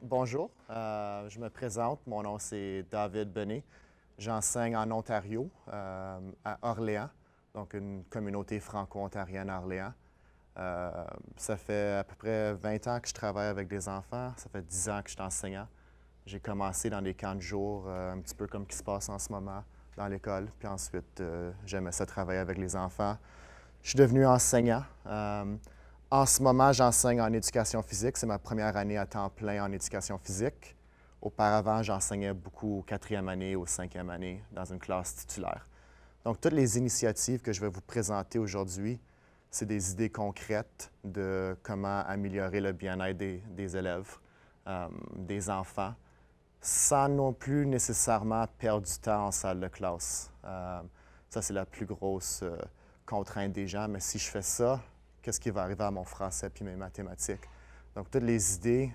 Bonjour, je me présente. Mon nom c'est David Benet. J'enseigne en Ontario, à Orléans, donc une communauté franco-ontarienne à Orléans. Ça fait à peu près 20 ans que je travaille avec des enfants. Ça fait 10 ans que je suis enseignant. J'ai commencé dans des camps de jour, un petit peu comme ce qui se passe en ce moment dans l'école. Puis ensuite, j'aimais ça travailler avec les enfants. Je suis devenu enseignant. En ce moment, j'enseigne en éducation physique. C'est ma première année à temps plein en éducation physique. Auparavant, j'enseignais beaucoup aux quatrième année, aux cinquième année, dans une classe titulaire. Donc, toutes les initiatives que je vais vous présenter aujourd'hui, c'est des idées concrètes de comment améliorer le bien-être des élèves, des enfants, sans non plus nécessairement perdre du temps en salle de classe. Ça, c'est la plus grosse contrainte des gens. Mais si je fais ça, qu'est-ce qui va arriver à mon français puis mes mathématiques? Donc, toutes les idées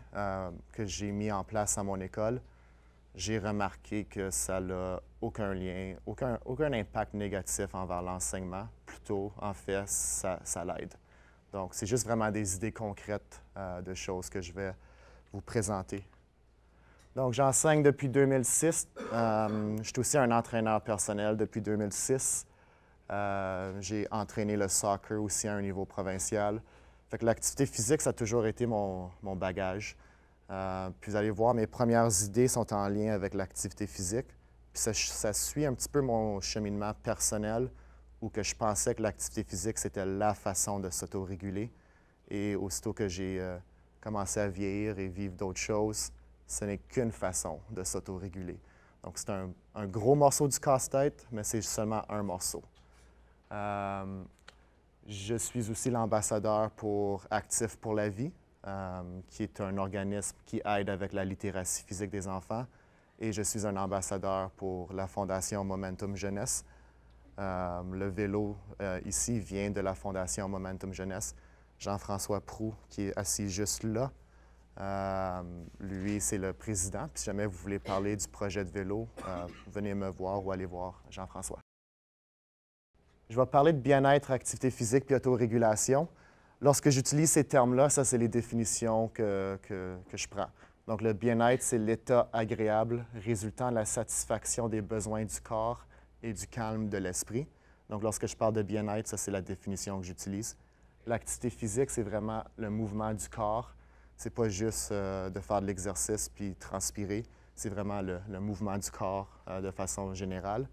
que j'ai mises en place à mon école, j'ai remarqué que ça n'a aucun lien, aucun impact négatif envers l'enseignement. Plutôt, en fait, ça l'aide. Donc, c'est juste vraiment des idées concrètes de choses que je vais vous présenter. Donc, j'enseigne depuis 2006. Je suis aussi un entraîneur personnel depuis 2006. J'ai entraîné le soccer aussi à un niveau provincial. Fait que l'activité physique, ça a toujours été mon bagage. Puis vous allez voir, mes premières idées sont en lien avec l'activité physique. Puis ça suit un petit peu mon cheminement personnel où que je pensais que l'activité physique, c'était la façon de s'autoréguler. Et aussitôt que j'ai commencé à vieillir et vivre d'autres choses, ce n'est qu'une façon de s'autoréguler. Donc c'est un gros morceau du casse-tête, mais c'est seulement un morceau. Je suis aussi l'ambassadeur pour Actifs pour la vie, qui est un organisme qui aide avec la littératie physique des enfants. Et je suis un ambassadeur pour la Fondation Momentum Jeunesse. Le vélo ici vient de la Fondation Momentum Jeunesse. Jean-François Proulx, qui est assis juste là, lui, c'est le président. Puis si jamais vous voulez parler du projet de vélo, venez me voir ou allez voir Jean-François. Je vais parler de bien-être, activité physique puis autorégulation. Lorsque j'utilise ces termes-là, ça, c'est les définitions que je prends. Donc, le bien-être, c'est l'état agréable résultant de la satisfaction des besoins du corps et du calme de l'esprit. Donc, lorsque je parle de bien-être, ça, c'est la définition que j'utilise. L'activité physique, c'est vraiment le mouvement du corps. C'est pas juste de faire de l'exercice puis transpirer. C'est vraiment le mouvement du corps de façon générale.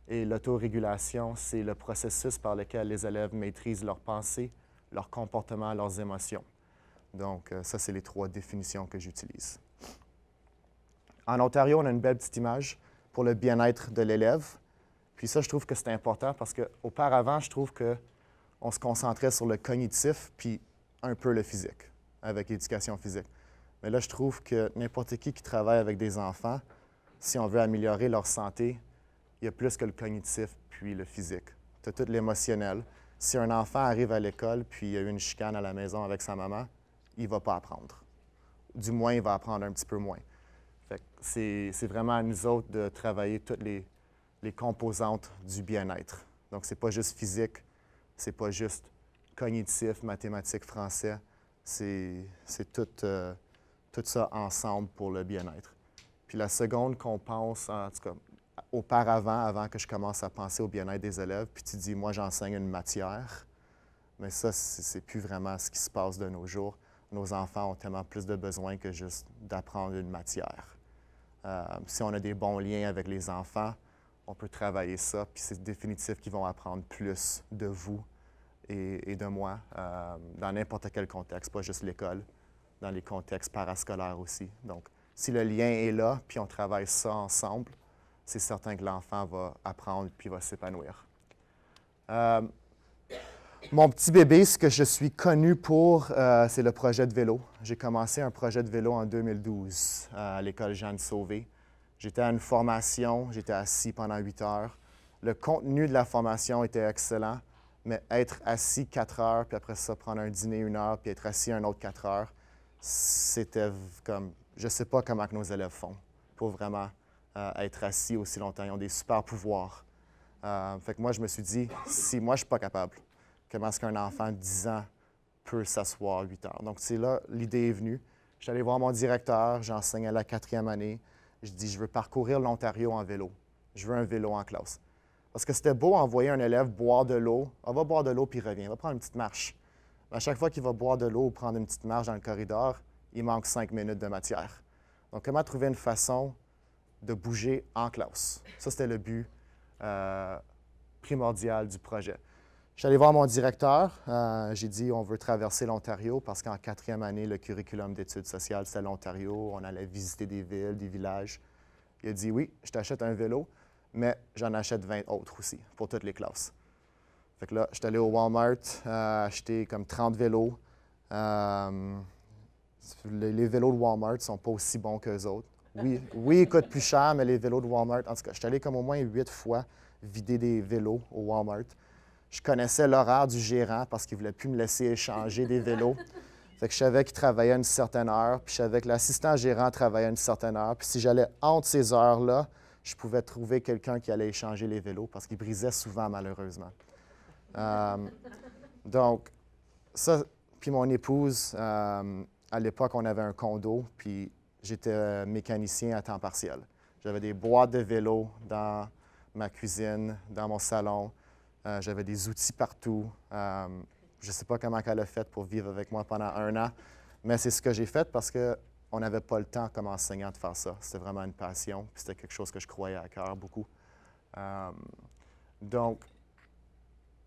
Et l'autorégulation, c'est le processus par lequel les élèves maîtrisent leurs pensées, leur comportement, leurs émotions. Donc, ça, c'est les trois définitions que j'utilise. En Ontario, on a une belle petite image pour le bien-être de l'élève. Puis ça, je trouve que c'est important parce qu'auparavant, je trouve qu'on se concentrait sur le cognitif puis un peu le physique, avec l'éducation physique. Mais là, je trouve que n'importe qui travaille avec des enfants, si on veut améliorer leur santé, il y a plus que le cognitif puis le physique. Tu as tout l'émotionnel. Si un enfant arrive à l'école puis il y a eu une chicane à la maison avec sa maman, il ne va pas apprendre. Du moins, il va apprendre un petit peu moins. Fait que c'est vraiment à nous autres de travailler toutes les composantes du bien-être. Donc, ce n'est pas juste physique, ce n'est pas juste cognitif, mathématiques, français. C'est tout ça ensemble pour le bien-être. Puis la seconde qu'on pense, en tout cas, auparavant, avant que je commence à penser au bien-être des élèves, puis tu dis, moi, j'enseigne une matière, mais ça, c'est plus vraiment ce qui se passe de nos jours. Nos enfants ont tellement plus de besoins que juste d'apprendre une matière. Si on a des bons liens avec les enfants, on peut travailler ça, puis c'est définitif qu'ils vont apprendre plus de vous et de moi dans n'importe quel contexte, pas juste l'école, dans les contextes parascolaires aussi. Donc, si le lien est là, puis on travaille ça ensemble, c'est certain que l'enfant va apprendre puis va s'épanouir. Mon petit bébé, ce que je suis connu pour, c'est le projet de vélo. J'ai commencé un projet de vélo en 2012 à l'école Jeanne Sauvé. J'étais à une formation, j'étais assis pendant 8 heures. Le contenu de la formation était excellent, mais être assis 4 heures, puis après ça, prendre un dîner 1 heure, puis être assis un autre 4 heures, c'était comme, je ne sais pas comment que nos élèves font pour vraiment être assis aussi longtemps. Ils ont des super pouvoirs. Fait que moi, je me suis dit, si moi, je ne suis pas capable, comment est-ce qu'un enfant de 10 ans peut s'asseoir 8 heures? Donc, c'est là, l'idée est venue. Je suis allé voir mon directeur, j'enseigne à la 4e année. Je dis, je veux parcourir l'Ontario en vélo. Je veux un vélo en classe. Parce que c'était beau envoyer un élève boire de l'eau. On va boire de l'eau puis il revient. Il va prendre une petite marche. Mais à chaque fois qu'il va boire de l'eau ou prendre une petite marche dans le corridor, il manque 5 minutes de matière. Donc, comment trouver une façon de bouger en classe? Ça, c'était le but primordial du projet. Je suis allé voir mon directeur. J'ai dit, on veut traverser l'Ontario parce qu'en 4e année, le curriculum d'études sociales, c'était l'Ontario. On allait visiter des villes, des villages. Il a dit, oui, je t'achète un vélo, mais j'en achète 20 autres aussi pour toutes les classes. Fait que là, je suis allé au Walmart acheter comme 30 vélos. Les vélos de Walmart ne sont pas aussi bons qu'eux autres. Oui, ils coûtent plus cher, mais les vélos de Walmart, en tout cas, je suis allé comme au moins 8 fois vider des vélos au Walmart. Je connaissais l'horaire du gérant parce qu'il ne voulait plus me laisser échanger des vélos. Fait que je savais qu'il travaillait à une certaine heure, puis je savais que l'assistant gérant travaillait à une certaine heure. Puis si j'allais entre ces heures-là, je pouvais trouver quelqu'un qui allait échanger les vélos parce qu'ils brisaient souvent, malheureusement. Donc, ça, puis mon épouse, à l'époque, on avait un condo, puis j'étais mécanicien à temps partiel. J'avais des boîtes de vélos dans ma cuisine, dans mon salon. J'avais des outils partout. Je ne sais pas comment elle a fait pour vivre avec moi pendant 1 an, mais c'est ce que j'ai fait parce qu'on n'avait pas le temps comme enseignant de faire ça. C'était vraiment une passion, puis c'était quelque chose que je croyais à cœur beaucoup. Donc,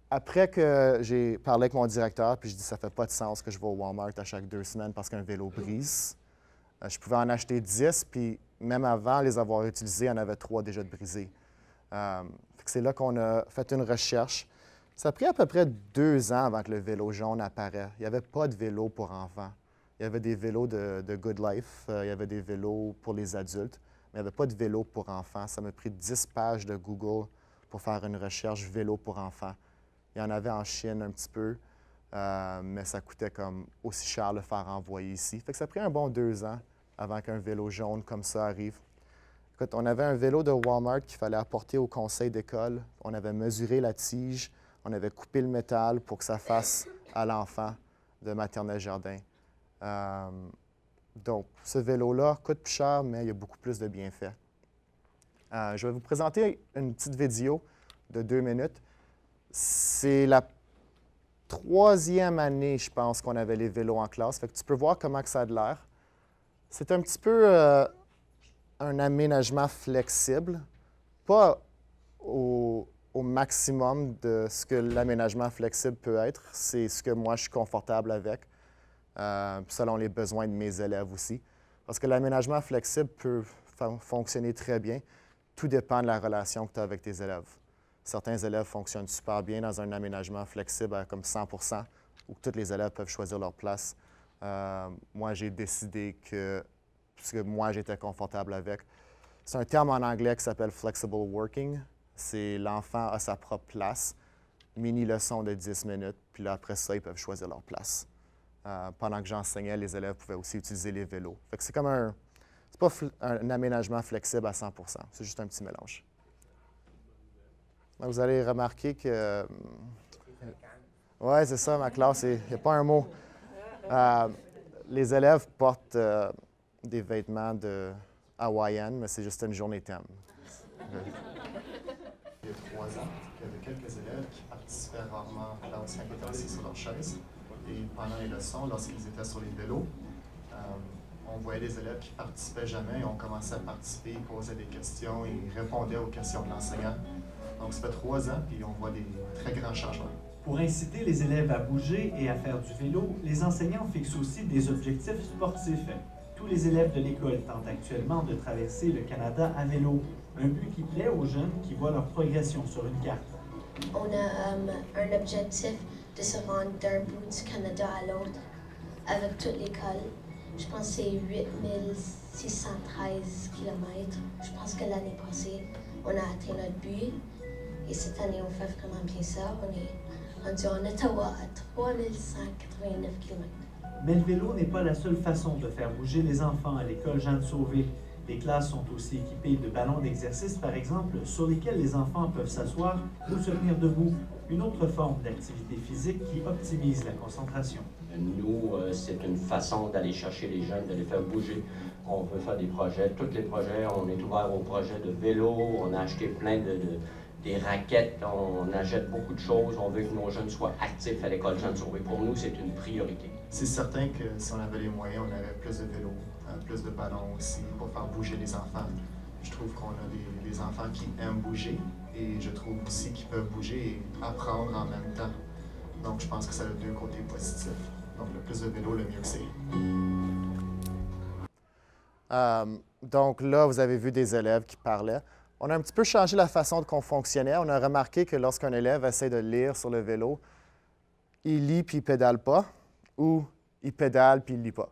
après que j'ai parlé avec mon directeur, puis je dis ça ne fait pas de sens que je vais au Walmart à chaque 2 semaines parce qu'un vélo brise. Je pouvais en acheter 10, puis même avant les avoir utilisés, il y en avait 3 déjà de brisés. C'est là qu'on a fait une recherche. Ça a pris à peu près 2 ans avant que le vélo jaune apparaisse. Il n'y avait pas de vélo pour enfants. Il y avait des vélos de Good Life, il y avait des vélos pour les adultes, mais il n'y avait pas de vélo pour enfants. Ça m'a pris 10 pages de Google pour faire une recherche vélo pour enfants. Il y en avait en Chine un petit peu, mais ça coûtait comme aussi cher le faire envoyer ici. Fait que ça a pris un bon 2 ans avant qu'un vélo jaune comme ça arrive. Écoute, on avait un vélo de Walmart qu'il fallait apporter au conseil d'école. On avait mesuré la tige, on avait coupé le métal pour que ça fasse à l'enfant de maternelle jardin. Donc, ce vélo-là coûte plus cher, mais il y a beaucoup plus de bienfaits. Je vais vous présenter une petite vidéo de 2 minutes. C'est la 3e année, je pense, qu'on avait les vélos en classe. Fait que tu peux voir comment que ça a de l'air. C'est un petit peu un aménagement flexible, pas au maximum de ce que l'aménagement flexible peut être. C'est ce que moi, je suis confortable avec, selon les besoins de mes élèves aussi. Parce que l'aménagement flexible peut fonctionner très bien. Tout dépend de la relation que tu as avec tes élèves. Certains élèves fonctionnent super bien dans un aménagement flexible à comme 100 % où tous les élèves peuvent choisir leur place. Moi, j'ai décidé que ce que moi, j'étais confortable avec. C'est un terme en anglais qui s'appelle « flexible working ». C'est l'enfant a sa propre place, mini-leçon de 10 minutes, puis là, après ça, ils peuvent choisir leur place. Pendant que j'enseignais, les élèves pouvaient aussi utiliser les vélos. Fait que c'est comme c'est pas un aménagement flexible à 100 %, c'est juste un petit mélange. Donc, vous allez remarquer que... Oui, c'est ça, ma classe, il n'y a pas un mot. Les élèves portent des vêtements de hawaïennes, mais c'est juste une journée thème. Il y a 3 ans, il y avait quelques élèves qui participaient rarement en classe, qui étaient assis sur leur chaise. Et pendant les leçons, lorsqu'ils étaient sur les vélos, on voyait des élèves qui ne participaient jamais et on commençait à participer, ils posaient des questions et ils répondaient aux questions de l'enseignant. Donc, ça fait 3 ans, puis on voit des très grands changements. Pour inciter les élèves à bouger et à faire du vélo, les enseignants fixent aussi des objectifs sportifs. Tous les élèves de l'école tentent actuellement de traverser le Canada à vélo, un but qui plaît aux jeunes qui voient leur progression sur une carte. On a un objectif de se rendre d'un bout du Canada à l'autre avec toute l'école. Je pense que c'est 8613 km. Je pense que l'année passée, on a atteint notre but. Et cette année, on fait vraiment bien ça. On est rendu en Ottawa à 3189 km. Mais le vélo n'est pas la seule façon de faire bouger les enfants à l'école Jeanne Sauvé. Les classes sont aussi équipées de ballons d'exercice, par exemple, sur lesquels les enfants peuvent s'asseoir ou se tenir debout. Une autre forme d'activité physique qui optimise la concentration. Nous, c'est une façon d'aller chercher les jeunes, de les faire bouger. On veut faire des projets, tous les projets, on est ouvert aux projets de vélo, on a acheté plein des raquettes, on achète beaucoup de choses, on veut que nos jeunes soient actifs à l'école Jeanne Sauvé. Pour nous, c'est une priorité. C'est certain que si on avait les moyens, on aurait plus de vélos, plus de ballons aussi pour faire bouger les enfants. Je trouve qu'on a des enfants qui aiment bouger et je trouve aussi qu'ils peuvent bouger et apprendre en même temps. Donc je pense que ça a deux côtés positifs. Donc le plus de vélos, le mieux que c'est. Donc là, vous avez vu des élèves qui parlaient. On a un petit peu changé la façon qu'on fonctionnait. On a remarqué que lorsqu'un élève essaie de lire sur le vélo, il lit puis il pédale pas, ou il pédale puis il lit pas.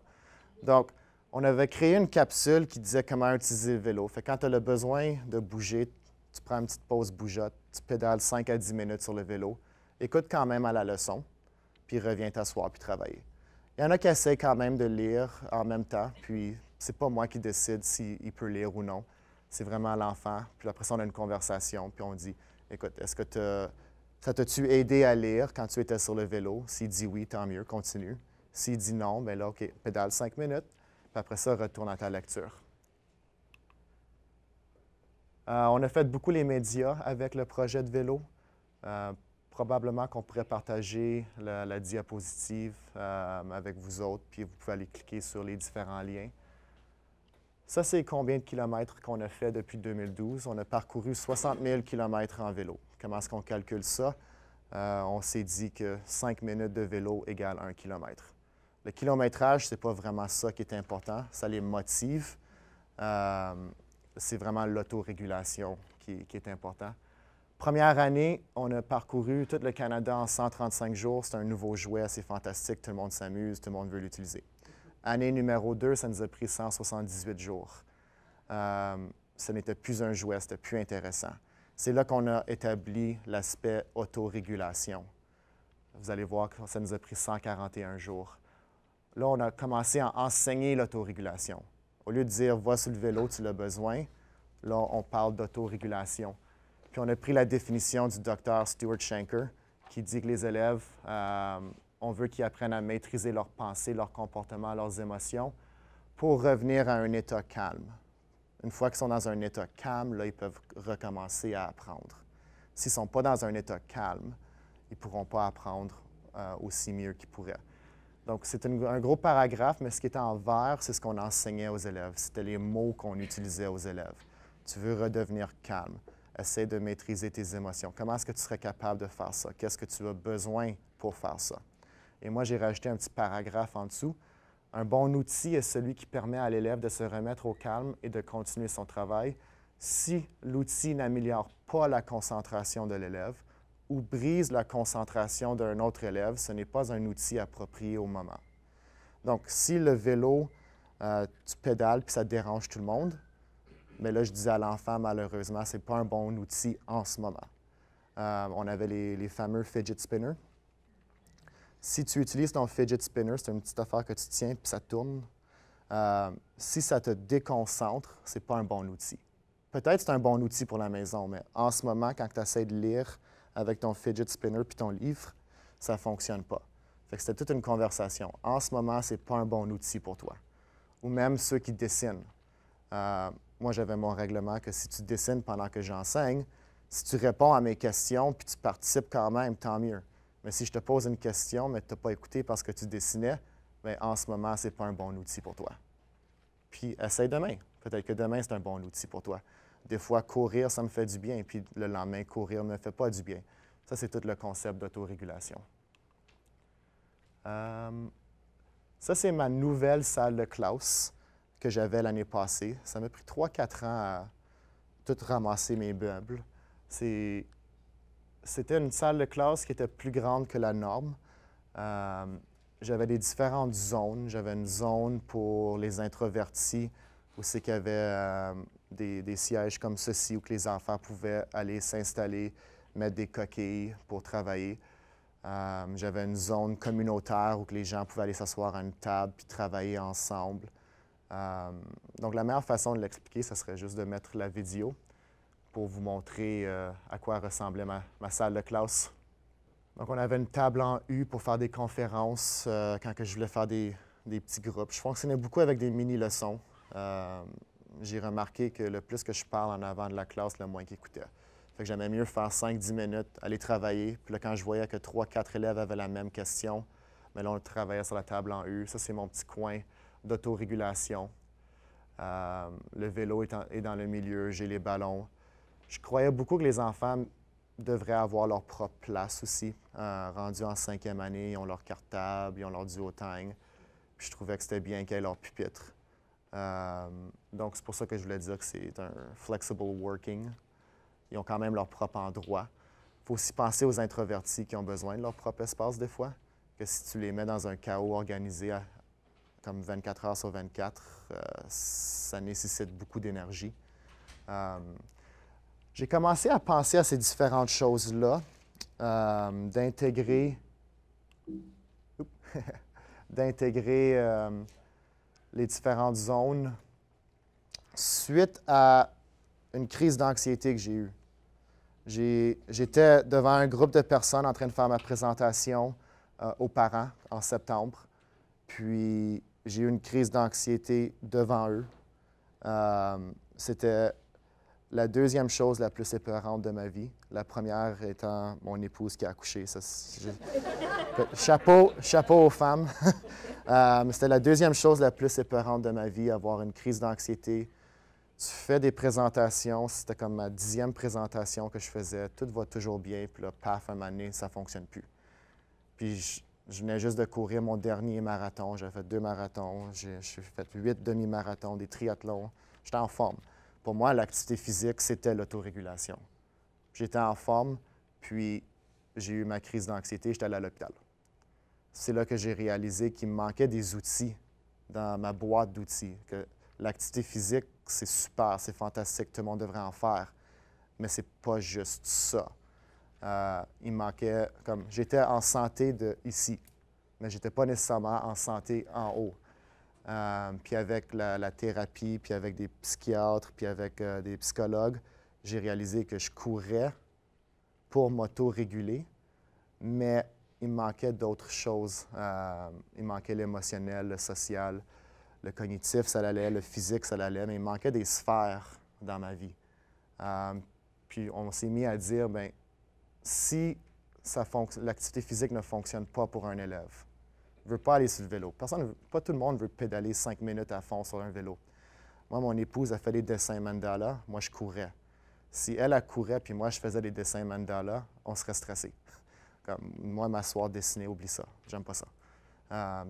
Donc, on avait créé une capsule qui disait comment utiliser le vélo. Fait que quand tu as le besoin de bouger, tu prends une petite pause bougeotte, tu pédales 5 à 10 minutes sur le vélo, écoute quand même à la leçon, puis reviens t'asseoir puis travailler. Il y en a qui essaient quand même de lire en même temps, puis c'est pas moi qui décide s'il peut lire ou non. C'est vraiment l'enfant. Puis après ça, on a une conversation, puis on dit, écoute, est-ce que ça t'a-tu aidé à lire quand tu étais sur le vélo? S'il dit oui, tant mieux, continue. S'il dit non, bien là, OK, pédale 5 minutes, puis après ça, retourne à ta lecture. On a fait beaucoup les médias avec le projet de vélo. Probablement qu'on pourrait partager la diapositive avec vous autres, puis vous pouvez aller cliquer sur les différents liens. Ça, c'est combien de kilomètres qu'on a fait depuis 2012? On a parcouru 60 000 kilomètres en vélo. Comment est-ce qu'on calcule ça? On s'est dit que 5 minutes de vélo égale 1 kilomètre. Le kilométrage, ce n'est pas vraiment ça qui est important. Ça les motive. C'est vraiment l'autorégulation qui est important. Première année, on a parcouru tout le Canada en 135 jours. C'est un nouveau jouet assez fantastique. Tout le monde s'amuse, tout le monde veut l'utiliser. Année numéro 2, ça nous a pris 178 jours. Ce n'était plus un jouet, c'était plus intéressant. C'est là qu'on a établi l'aspect autorégulation. Vous allez voir que ça nous a pris 141 jours. Là, on a commencé à enseigner l'autorégulation. Au lieu de dire « va sur le vélo, tu l'as besoin », là, on parle d'autorégulation. Puis on a pris la définition du docteur Stuart Shanker qui dit que les élèves, on veut qu'ils apprennent à maîtriser leurs pensées, leurs comportements, leurs émotions pour revenir à un état calme. Une fois qu'ils sont dans un état calme, là, ils peuvent recommencer à apprendre. S'ils ne sont pas dans un état calme, ils ne pourront pas apprendre aussi mieux qu'ils pourraient. Donc, c'est un gros paragraphe, mais ce qui est en vert, c'est ce qu'on enseignait aux élèves. C'était les mots qu'on utilisait aux élèves. Tu veux redevenir calme. Essaie de maîtriser tes émotions. Comment est-ce que tu serais capable de faire ça? Qu'est-ce que tu as besoin pour faire ça? Et moi, j'ai rajouté un petit paragraphe en dessous. Un bon outil est celui qui permet à l'élève de se remettre au calme et de continuer son travail si l'outil n'améliore pas la concentration de l'élève ou brise la concentration d'un autre élève, ce n'est pas un outil approprié au moment. Donc, si le vélo, tu pédales puis ça dérange tout le monde, mais là, je disais à l'enfant, malheureusement, ce n'est pas un bon outil en ce moment. On avait les fameux fidget spinners. Si tu utilises ton fidget spinner, c'est une petite affaire que tu tiens puis ça tourne. Si ça te déconcentre, ce n'est pas un bon outil. Peut-être que c'est un bon outil pour la maison, mais en ce moment, quand tu essaies de lire avec ton fidget spinner puis ton livre, ça ne fonctionne pas. Fait que c'était toute une conversation. En ce moment, ce n'est pas un bon outil pour toi. Ou même ceux qui dessinent. Moi, j'avais mon règlement que si tu dessines pendant que j'enseigne, si tu réponds à mes questions puis tu participes quand même, tant mieux. Mais si je te pose une question, mais tu n'as pas écouté parce que tu dessinais, bien, en ce moment, ce n'est pas un bon outil pour toi. Puis, essaye demain. Peut-être que demain, c'est un bon outil pour toi. Des fois, courir, ça me fait du bien, puis le lendemain, courir ne me fait pas du bien. Ça, c'est tout le concept d'autorégulation. Ça, c'est ma nouvelle salle de classe que j'avais l'année passée. Ça m'a pris 3-4 ans à tout ramasser mes meubles. C'était une salle de classe qui était plus grande que la norme. J'avais des différentes zones. J'avais une zone pour les introvertis, où c'est qu'il y avait des sièges comme ceci, où que les enfants pouvaient aller s'installer, mettre des coquilles pour travailler. J'avais une zone communautaire où que les gens pouvaient aller s'asseoir à une table puis travailler ensemble. Donc, la meilleure façon de l'expliquer, ce serait juste de mettre la vidéo pour vous montrer à quoi ressemblait ma salle de classe. Donc, on avait une table en U pour faire des conférences quand je voulais faire des petits groupes. Je fonctionnais beaucoup avec des mini-leçons. J'ai remarqué que le plus que je parle en avant de la classe, le moins qu'ils écoutaient. Fait que j'aimais mieux faire 5-10 minutes, aller travailler. Puis là, quand je voyais que 3-4 élèves avaient la même question, mais là, on travaillait sur la table en U. Ça, c'est mon petit coin d'autorégulation. Le vélo est dans le milieu, j'ai les ballons. Je croyais beaucoup que les enfants devraient avoir leur propre place aussi. Rendus en 5e année, ils ont leur cartable, ils ont leur duotang. Puis je trouvais que c'était bien qu'ils aient leur pupitre. Donc, c'est pour ça que je voulais dire que c'est un flexible working. Ils ont quand même leur propre endroit. Il faut aussi penser aux introvertis qui ont besoin de leur propre espace des fois, que si tu les mets dans un chaos organisé comme 24 heures sur 24, ça nécessite beaucoup d'énergie. J'ai commencé à penser à ces différentes choses-là, d'intégrer les différentes zones suite à une crise d'anxiété que j'ai eue. J'étais devant un groupe de personnes en train de faire ma présentation aux parents en septembre, puis j'ai eu une crise d'anxiété devant eux. C'était la deuxième chose la plus épeurante de ma vie. La première étant mon épouse qui a accouché. Chapeau aux femmes. C'était la deuxième chose la plus épeurante de ma vie, avoir une crise d'anxiété. Tu fais des présentations, c'était comme ma 10e présentation que je faisais, tout va toujours bien, puis là, paf, un moment donné, ça ne fonctionne plus. Puis je venais juste de courir mon dernier marathon, j'avais fait 2 marathons, j'ai fait 8 demi-marathons, des triathlons, j'étais en forme. Pour moi, l'activité physique, c'était l'autorégulation. J'étais en forme, puis j'ai eu ma crise d'anxiété, j'étais allé à l'hôpital. C'est là que j'ai réalisé qu'il me manquait des outils dans ma boîte d'outils. L'activité physique, c'est super, c'est fantastique, tout le monde devrait en faire, mais c'est pas juste ça. Il me manquait, comme j'étais en santé ici, mais j'étais pas nécessairement en santé en haut. Puis avec la thérapie, puis avec des psychiatres, puis avec des psychologues, j'ai réalisé que je courais pour m'auto-réguler, mais il me manquait d'autres choses. Il me manquait l'émotionnel, le social, le cognitif, ça allait, le physique, ça allait, mais il me manquait des sphères dans ma vie. Puis on s'est mis à dire, bien, si l'activité physique ne fonctionne pas pour un élève, ne veut pas aller sur le vélo. Pas tout le monde veut pédaler 5 minutes à fond sur un vélo. Moi, mon épouse a fait des dessins mandala, moi je courais. Si elle courait, puis moi je faisais des dessins mandala, on serait stressé. Comme moi, m'asseoir, dessiner, oublie ça. J'aime pas ça.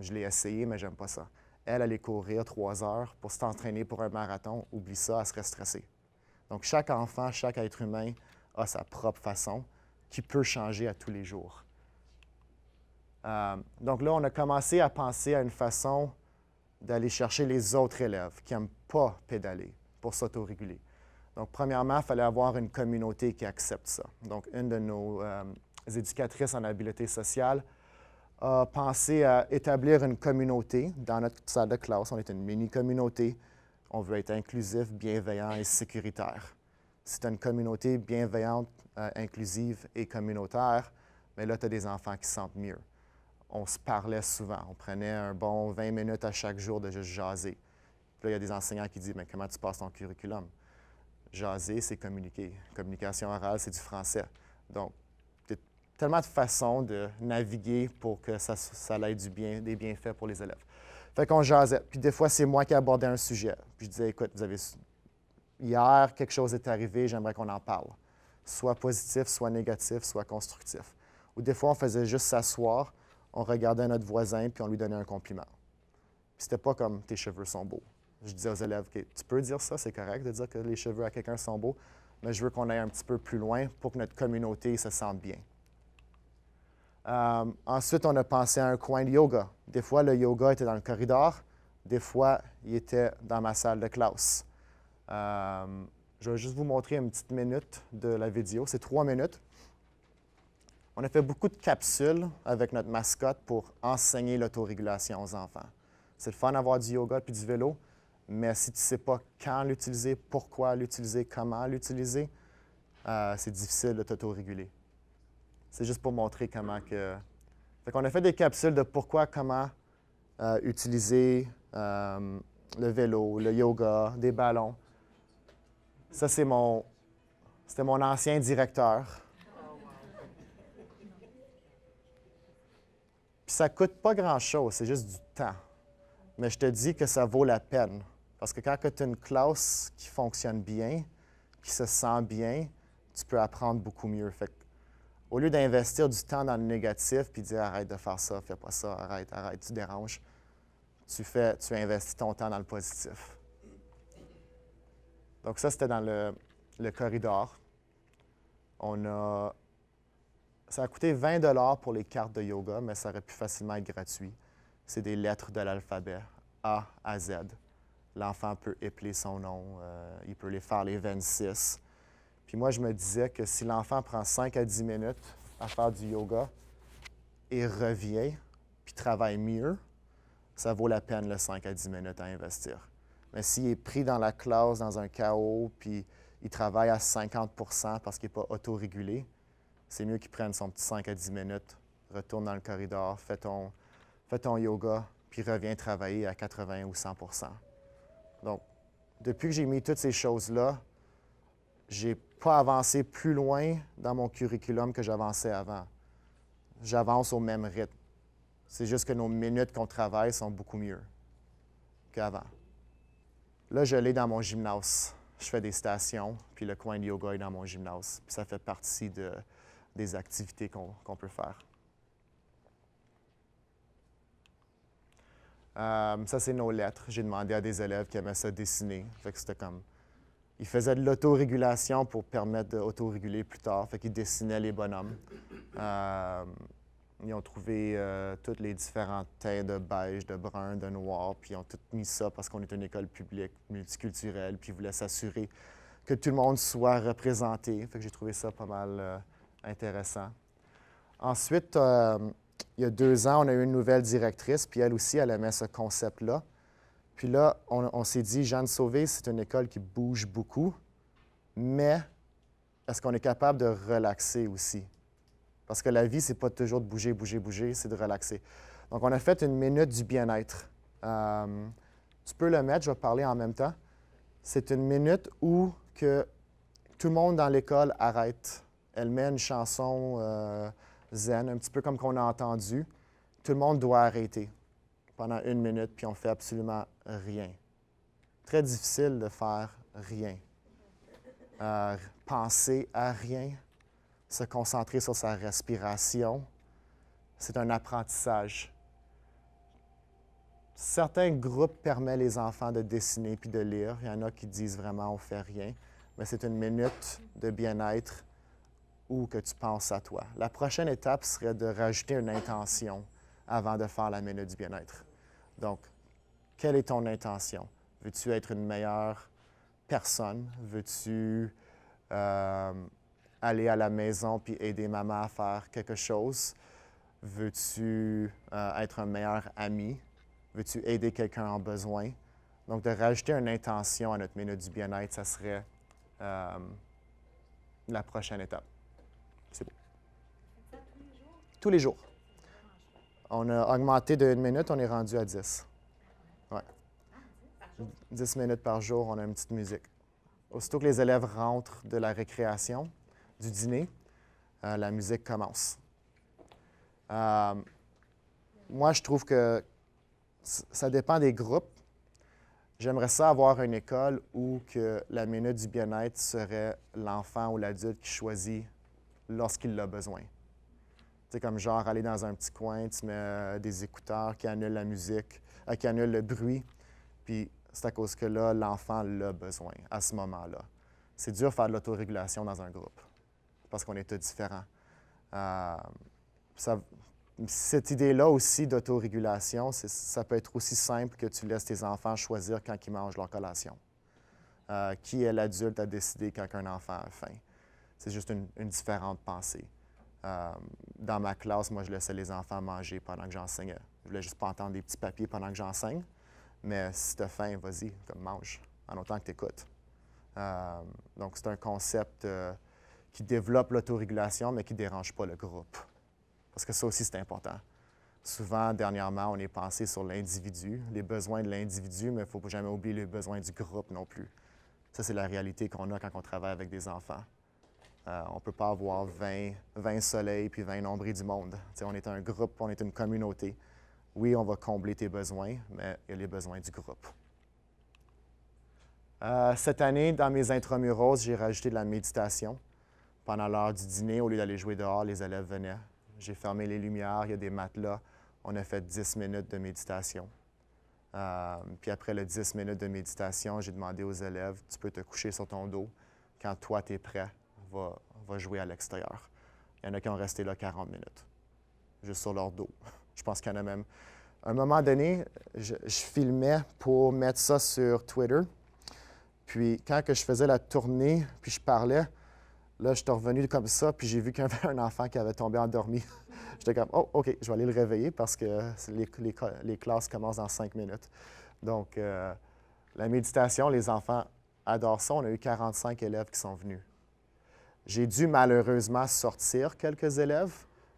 Je l'ai essayé, mais j'aime pas ça. Elle allait courir 3 heures pour s'entraîner pour un marathon, oublie ça, elle serait stressée. Donc, chaque enfant, chaque être humain a sa propre façon qui peut changer à tous les jours. Donc là, on a commencé à penser à une façon d'aller chercher les autres élèves qui n'aiment pas pédaler pour s'autoréguler. Donc, premièrement, il fallait avoir une communauté qui accepte ça. Donc, une de nos éducatrices en habileté sociale a pensé à établir une communauté dans notre salle de classe. On est une mini-communauté. On veut être inclusif, bienveillant et sécuritaire. Si tu as une communauté bienveillante, inclusive et communautaire, mais là, tu as des enfants qui se sentent mieux. On se parlait souvent. On prenait un bon 20 minutes à chaque jour de juste jaser. Puis là, il y a des enseignants qui disent, mais comment tu passes ton curriculum? Jaser, c'est communiquer. Communication orale, c'est du français. Donc, il y a tellement de façons de naviguer pour que ça ait des bienfaits pour les élèves. Fait qu'on jasait. Puis des fois, c'est moi qui abordais un sujet. Puis je disais, écoute, hier, quelque chose est arrivé, j'aimerais qu'on en parle. Soit positif, soit négatif, soit constructif. Ou des fois, on faisait juste s'asseoir, on regardait notre voisin, puis on lui donnait un compliment. Puis c'était pas comme « tes cheveux sont beaux ». Je disais aux élèves, OK, tu peux dire ça, c'est correct de dire que les cheveux à quelqu'un sont beaux, mais je veux qu'on aille un petit peu plus loin pour que notre communauté se sente bien. Ensuite, on a pensé à un coin de yoga. Des fois, le yoga était dans le corridor. Des fois, il était dans ma salle de classe. Je vais juste vous montrer une petite minute de la vidéo. C'est 3 minutes. On a fait beaucoup de capsules avec notre mascotte pour enseigner l'autorégulation aux enfants. C'est le fun d'avoir du yoga puis du vélo, mais si tu ne sais pas quand l'utiliser, pourquoi l'utiliser, comment l'utiliser, c'est difficile de t'autoréguler. C'est juste pour montrer comment que... Fait qu'on a fait des capsules de pourquoi, comment utiliser le vélo, le yoga, des ballons. Ça, c'était mon ancien directeur. Puis ça ne coûte pas grand-chose, c'est juste du temps. Mais je te dis que ça vaut la peine. Parce que quand tu as une classe qui fonctionne bien, qui se sent bien, tu peux apprendre beaucoup mieux. Fait que, au lieu d'investir du temps dans le négatif puis dire arrête de faire ça, fais pas ça, arrête, tu déranges, tu investis ton temps dans le positif. Donc ça, c'était dans le corridor. Ça a coûté 20 $ pour les cartes de yoga, mais ça aurait pu facilement être gratuit. C'est des lettres de l'alphabet, A à Z. L'enfant peut épeler son nom, il peut les faire les 26. Puis moi, je me disais que si l'enfant prend 5 à 10 minutes à faire du yoga et revient, puis travaille mieux, ça vaut la peine le 5 à 10 minutes à investir. Mais s'il est pris dans la classe, dans un chaos, puis il travaille à 50 % parce qu'il n'est pas autorégulé, c'est mieux qu'il prenne son petit 5 à 10 minutes, retourne dans le corridor, fais ton yoga, puis reviens travailler à 80 ou 100 %. Donc, depuis que j'ai mis toutes ces choses-là, je n'ai pas avancé plus loin dans mon curriculum que j'avançais avant. J'avance au même rythme. C'est juste que nos minutes qu'on travaille sont beaucoup mieux qu'avant. Là, je l'ai dans mon gymnase. Je fais des stations, puis le coin de yoga est dans mon gymnase. Puis ça fait partie des activités qu'on peut faire. Ça, c'est nos lettres. J'ai demandé à des élèves qui aimaient ça dessiner. Fait que c'était comme... Ils faisaient de l'autorégulation pour permettre d'autoréguler plus tard. Fait qu'ils dessinaient les bonhommes. Ils ont trouvé tous les différents teints de beige, de brun, de noir, puis ils ont tout mis ça parce qu'on est une école publique multiculturelle, puis ils voulaient s'assurer que tout le monde soit représenté. Fait que j'ai trouvé ça pas mal intéressant. Ensuite, il y a 2 ans, on a eu une nouvelle directrice, puis elle aussi, elle aimait ce concept-là. Puis là, on s'est dit, Jeanne Sauvé, c'est une école qui bouge beaucoup, mais est-ce qu'on est capable de relaxer aussi? Parce que la vie, c'est pas toujours de bouger, bouger, bouger, c'est de relaxer. Donc, on a fait une minute du bien-être. Tu peux le mettre, je vais parler en même temps. C'est une minute où que tout le monde dans l'école arrête. Elle met une chanson zen, un petit peu comme qu'on a entendu. Tout le monde doit arrêter pendant 1 minute, puis on fait absolument rien. Très difficile de faire rien. Penser à rien. Se concentrer sur sa respiration, c'est un apprentissage. Certains groupes permettent les enfants de dessiner puis de lire. Il y en a qui disent vraiment on ne fait rien, mais c'est une minute de bien-être où que tu penses à toi. La prochaine étape serait de rajouter une intention avant de faire la minute du bien-être. Donc, quelle est ton intention? Veux-tu être une meilleure personne? Veux-tu aller à la maison puis aider maman à faire quelque chose? Veux-tu être un meilleur ami? Veux-tu aider quelqu'un en besoin? Donc, de rajouter une intention à notre minute du bien-être, ça serait la prochaine étape. C'est beau. Tous les jours. On a augmenté de 1 minute, on est rendu à 10. Ouais. 10 minutes par jour, on a une petite musique. Aussitôt que les élèves rentrent de la récréation, du dîner, la musique commence. Moi, je trouve que ça dépend des groupes. J'aimerais ça avoir une école où que la minute du bien-être serait l'enfant ou l'adulte qui choisit lorsqu'il l'a besoin. Tu sais, comme genre aller dans un petit coin, tu mets des écouteurs qui annulent la musique, qui annulent le bruit, puis c'est à cause que là, l'enfant l'a besoin à ce moment-là. C'est dur de faire de l'autorégulation dans un groupe, parce qu'on est tous différents. Cette idée-là aussi d'autorégulation, ça peut être aussi simple que tu laisses tes enfants choisir quand ils mangent leur collation. Qui est l'adulte à décider quand un enfant a faim? C'est juste une différente pensée. Dans ma classe, moi, je laissais les enfants manger pendant que j'enseignais. Je voulais juste pas entendre des petits papiers pendant que j'enseigne, mais si tu as faim, vas-y, mange, en autant que tu écoutes. Donc, c'est un concept qui développent l'autorégulation, mais qui ne dérangent pas le groupe. Parce que ça aussi, c'est important. Souvent, dernièrement, on est pensé sur l'individu, les besoins de l'individu, mais il ne faut jamais oublier les besoins du groupe non plus. Ça, c'est la réalité qu'on a quand on travaille avec des enfants. On ne peut pas avoir 20 soleils puis 20 nombris du monde. T'sais, on est un groupe, on est une communauté. Oui, on va combler tes besoins, mais il y a les besoins du groupe. Cette année, dans mes intramuraux, j'ai rajouté de la méditation. Pendant l'heure du dîner, au lieu d'aller jouer dehors, les élèves venaient. J'ai fermé les lumières, il y a des matelas. On a fait 10 minutes de méditation. Puis après les 10 minutes de méditation, j'ai demandé aux élèves, tu peux te coucher sur ton dos. Quand toi, tu es prêt, va jouer à l'extérieur. Il y en a qui ont resté là 40 minutes, juste sur leur dos. Je pense qu'il y en a même. À un moment donné, je filmais pour mettre ça sur Twitter. Puis quand que je faisais la tournée, puis je parlais, là, je suis revenu comme ça, puis j'ai vu qu'il y avait un enfant qui avait tombé endormi. J'étais comme, oh, OK, je vais aller le réveiller parce que les classes commencent dans 5 minutes. Donc, la méditation, les enfants adorent ça. On a eu 45 élèves qui sont venus. J'ai dû malheureusement sortir quelques élèves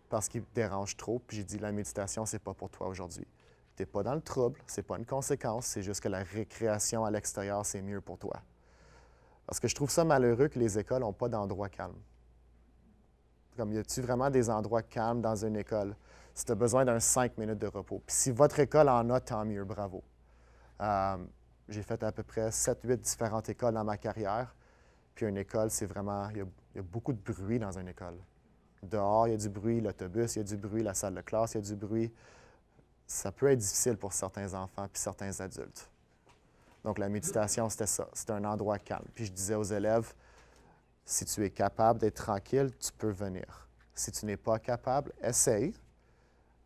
parce qu'ils dérangent trop. Puis j'ai dit, la méditation, ce n'est pas pour toi aujourd'hui. Tu n'es pas dans le trouble, ce n'est pas une conséquence, c'est juste que la récréation à l'extérieur, c'est mieux pour toi. Parce que je trouve ça malheureux que les écoles n'ont pas d'endroit calme. Comme, y a-t-il vraiment des endroits calmes dans une école? Si tu as besoin d'un 5 minutes de repos. Puis si votre école en a, tant mieux, bravo. J'ai fait à peu près 7-8 différentes écoles dans ma carrière. Puis une école, c'est vraiment, il y a beaucoup de bruit dans une école. Dehors, il y a du bruit, l'autobus, il y a du bruit, la salle de classe, il y a du bruit. Ça peut être difficile pour certains enfants puis certains adultes. Donc, la méditation, c'était ça. C'était un endroit calme. Puis je disais aux élèves, si tu es capable d'être tranquille, tu peux venir. Si tu n'es pas capable, essaye.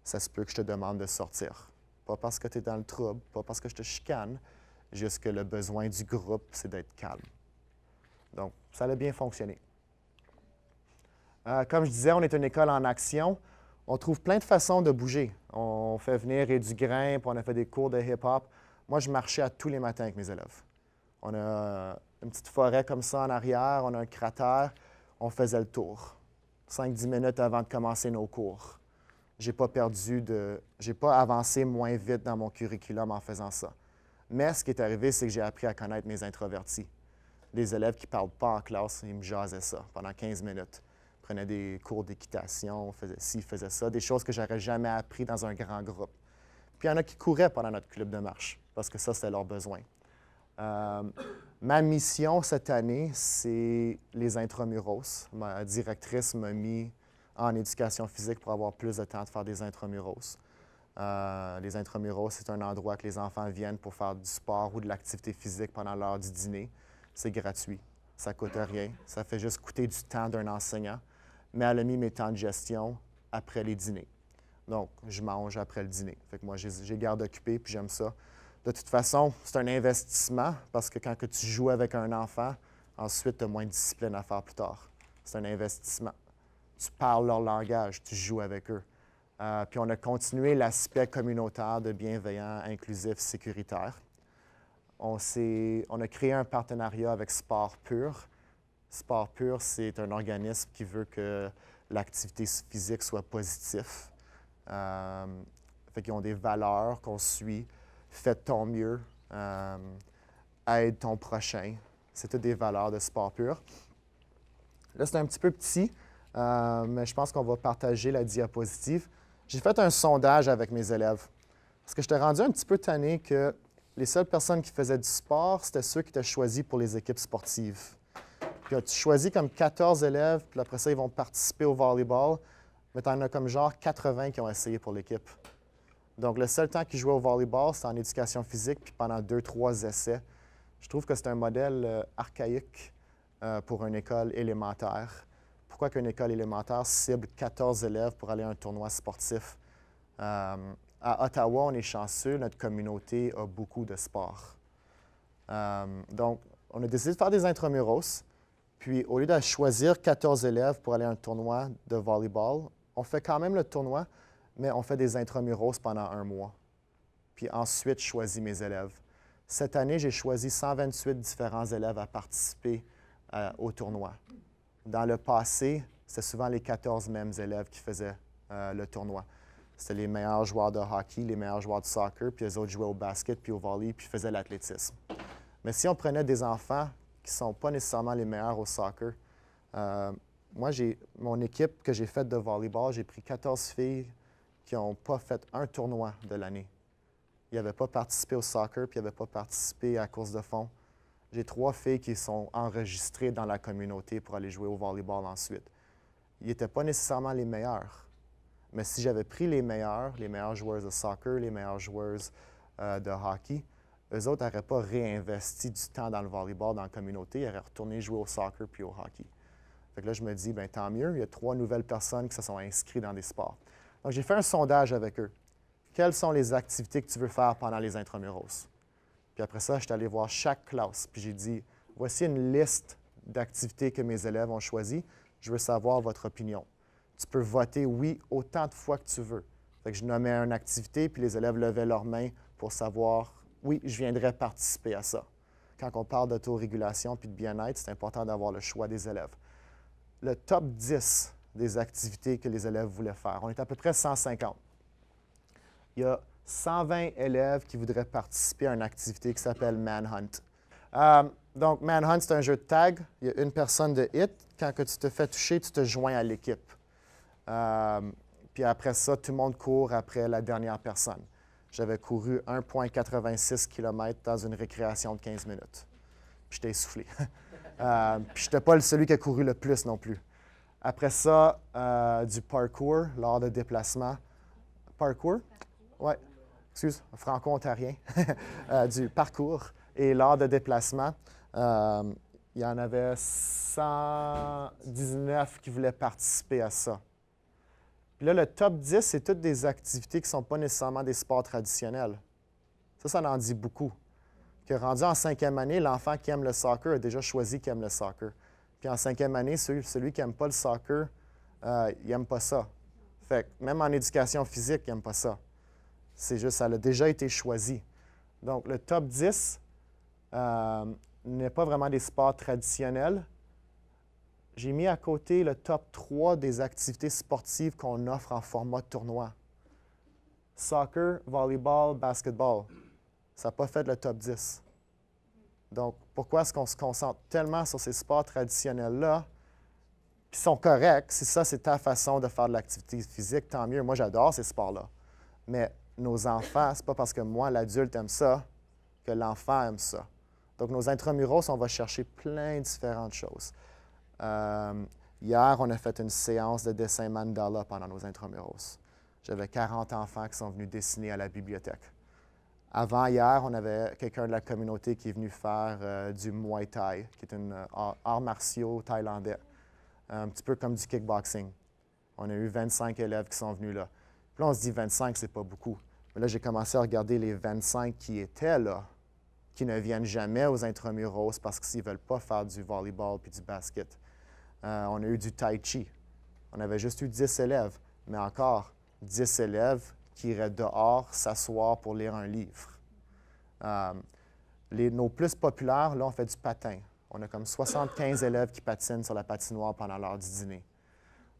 Ça se peut que je te demande de sortir. Pas parce que tu es dans le trouble, pas parce que je te chicane, juste que le besoin du groupe, c'est d'être calme. Donc, ça a bien fonctionné. Comme je disais, on est une école en action. On trouve plein de façons de bouger. On fait venir et du grimpe, on a fait des cours de hip-hop. Moi, je marchais à tous les matins avec mes élèves. On a une petite forêt comme ça en arrière, on a un cratère, on faisait le tour. 5-10 minutes avant de commencer nos cours. J'ai pas avancé moins vite dans mon curriculum en faisant ça. Mais ce qui est arrivé, c'est que j'ai appris à connaître mes introvertis. Les élèves qui ne parlent pas en classe, ils me jasaient ça pendant 15 minutes. Ils prenaient des cours d'équitation, faisaient ci, faisaient ça, des choses que je n'aurais jamais appris dans un grand groupe. Puis il y en a qui couraient pendant notre club de marche, parce que ça, c'était leur besoin. Ma mission cette année, c'est les intramuros. Ma directrice m'a mis en éducation physique pour avoir plus de temps de faire des intramuros. Les intramuros, c'est un endroit que les enfants viennent pour faire du sport ou de l'activité physique pendant l'heure du dîner. C'est gratuit, ça ne coûte rien, ça fait juste coûter du temps d'un enseignant, mais elle a mis mes temps de gestion après les dîners. Donc, je mange après le dîner. Fait que moi, j'ai garde occupée, puis j'aime ça. De toute façon, c'est un investissement parce que quand tu joues avec un enfant, ensuite, tu as moins de discipline à faire plus tard. C'est un investissement. Tu parles leur langage, tu joues avec eux. Puis on a continué l'aspect communautaire de bienveillant, inclusif, sécuritaire. On a créé un partenariat avec Sport Pur. Sport Pur, c'est un organisme qui veut que l'activité physique soit positive. Fait qu'ils ont des valeurs qu'on suit. Fais ton mieux, aide ton prochain. C'est toutes des valeurs de Sport Pur. Là, c'est un petit peu petit, mais je pense qu'on va partager la diapositive. J'ai fait un sondage avec mes élèves parce que j'étais rendu un petit peu tanné que les seules personnes qui faisaient du sport, c'était ceux qui étaient choisis pour les équipes sportives. Puis tu choisis comme 14 élèves, puis après ça, ils vont participer au volleyball, mais tu en as comme genre 80 qui ont essayé pour l'équipe. Donc, le seul temps qu'ils jouaient au volleyball, c'était en éducation physique, puis pendant 2-3 essais. Je trouve que c'est un modèle archaïque pour une école élémentaire. Pourquoi qu'une école élémentaire cible 14 élèves pour aller à un tournoi sportif? À Ottawa, on est chanceux, notre communauté a beaucoup de sport. Donc, on a décidé de faire des intramuros. Puis, au lieu de choisir 14 élèves pour aller à un tournoi de volleyball, on fait quand même le tournoi, mais on fait des intramuros pendant 1 mois. Puis ensuite, je choisis mes élèves. Cette année, j'ai choisi 128 différents élèves à participer au tournoi. Dans le passé, c'était souvent les 14 mêmes élèves qui faisaient le tournoi. C'était les meilleurs joueurs de hockey, les meilleurs joueurs de soccer, puis les autres jouaient au basket, puis au volley, puis faisaient l'athlétisme. Mais si on prenait des enfants qui ne sont pas nécessairement les meilleurs au soccer, moi, mon équipe que j'ai faite de volleyball, j'ai pris 14 filles qui n'ont pas fait un tournoi de l'année. Ils n'avaient pas participé au soccer, puis ils n'avaient pas participé à la course de fond. J'ai 3 filles qui sont enregistrées dans la communauté pour aller jouer au volleyball ensuite. Ils n'étaient pas nécessairement les meilleurs. Mais si j'avais pris les meilleurs joueurs de soccer, les meilleurs joueurs de hockey, eux autres n'auraient pas réinvesti du temps dans le volleyball, dans la communauté, ils auraient retourné jouer au soccer puis au hockey. Fait que là, je me dis, bien, tant mieux, il y a 3 nouvelles personnes qui se sont inscrites dans des sports. Donc, j'ai fait un sondage avec eux. Quelles sont les activités que tu veux faire pendant les intramuros? Puis après ça, je suis allé voir chaque classe, puis j'ai dit, voici une liste d'activités que mes élèves ont choisies. Je veux savoir votre opinion. Tu peux voter oui autant de fois que tu veux. Fait que je nommais une activité, puis les élèves levaient leurs mains pour savoir, oui, je viendrais participer à ça. Quand on parle d'autorégulation puis de bien-être, c'est important d'avoir le choix des élèves. Le top 10 des activités que les élèves voulaient faire, on est à peu près 150. Il y a 120 élèves qui voudraient participer à une activité qui s'appelle Manhunt. Donc, Manhunt, c'est un jeu de tag. Il y a une personne de hit. Quand que tu te fais toucher, tu te joins à l'équipe. Puis après ça, tout le monde court après la dernière personne. J'avais couru 1,86 km dans une récréation de 15 minutes. Puis j'étais essoufflé. Puis je n'étais pas celui qui a couru le plus non plus. Après ça, du parkour lors de déplacements. Parkour? Oui, excuse, franco-ontarien. Du parcours. Et lors de déplacement, il y en avait 119 qui voulaient participer à ça. Puis là, le top 10, c'est toutes des activités qui ne sont pas nécessairement des sports traditionnels. Ça en dit beaucoup. Que rendu en 5e année, l'enfant qui aime le soccer a déjà choisi qu'il aime le soccer. Puis en 5e année, celui qui n'aime pas le soccer, il n'aime pas ça. Fait que même en éducation physique, il n'aime pas ça. C'est juste, ça a déjà été choisi. Donc, le top 10 n'est pas vraiment des sports traditionnels. J'ai mis à côté le top 3 des activités sportives qu'on offre en format tournoi. Soccer, volleyball, basketball. Ça n'a pas fait le top 10. Donc, pourquoi est-ce qu'on se concentre tellement sur ces sports traditionnels-là, qui sont corrects? Si ça, c'est ta façon de faire de l'activité physique, tant mieux. Moi, j'adore ces sports-là. Mais nos enfants, c'est pas parce que moi, l'adulte, aime ça, que l'enfant aime ça. Donc, nos intramuros, on va chercher plein de différentes choses. Hier, on a fait une séance de dessin mandala pendant nos intramuros. J'avais 40 enfants qui sont venus dessiner à la bibliothèque. Avant hier, on avait quelqu'un de la communauté qui est venu faire du Muay Thai, qui est un art martiaux thaïlandais, un petit peu comme du kickboxing. On a eu 25 élèves qui sont venus là. Puis là, on se dit 25, c'est pas beaucoup. Mais là, j'ai commencé à regarder les 25 qui étaient là, qui ne viennent jamais aux intramuros parce qu'ils ne veulent pas faire du volleyball puis du basket. On a eu du tai chi. On avait juste eu 10 élèves, mais encore 10 élèves qui iraient dehors s'asseoir pour lire un livre. Nos plus populaires, là, on fait du patin. On a comme 75 élèves qui patinent sur la patinoire pendant l'heure du dîner.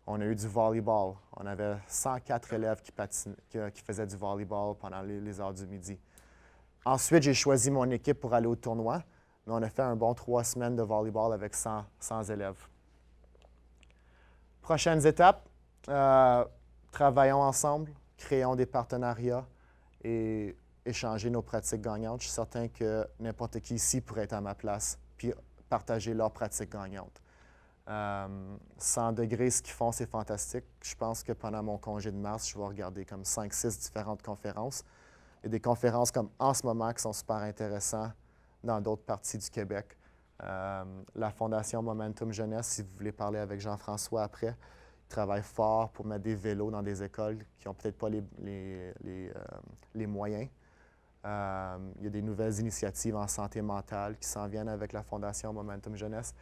On a eu du volleyball. On avait 104 élèves qui faisaient du volleyball pendant les heures du midi. Ensuite, j'ai choisi mon équipe pour aller au tournoi, mais on a fait un bon 3 semaines de volleyball avec 100 élèves. Prochaines étapes, travaillons ensemble, créons des partenariats et échanger nos pratiques gagnantes. Je suis certain que n'importe qui ici pourrait être à ma place puis partager leurs pratiques gagnantes. 100 degrés, ce qu'ils font, c'est fantastique. Je pense que pendant mon congé de mars, je vais regarder comme 5-6 différentes conférences. Il y a des conférences comme en ce moment qui sont super intéressantes dans d'autres parties du Québec. La Fondation Momentum Jeunesse, si vous voulez parler avec Jean-François après, il travaille fort pour mettre des vélos dans des écoles qui n'ont peut-être pas les moyens. Il y a des nouvelles initiatives en santé mentale qui s'en viennent avec la Fondation Momentum Jeunesse.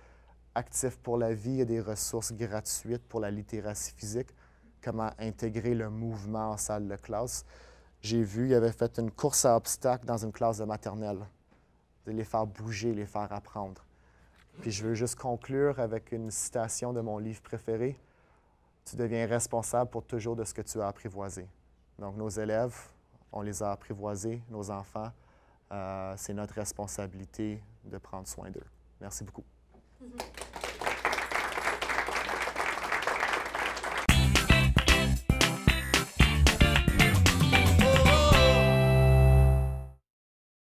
Actifs pour la vie, il y a des ressources gratuites pour la littératie physique, comment intégrer le mouvement en salle de classe. J'ai vu, il avait fait une course à obstacles dans une classe de maternelle. Les faire bouger, les faire apprendre. Puis je veux juste conclure avec une citation de mon livre préféré. Tu deviens responsable pour toujours de ce que tu as apprivoisé. Donc, nos élèves, on les a apprivoisés, nos enfants. C'est notre responsabilité de prendre soin d'eux. Merci beaucoup.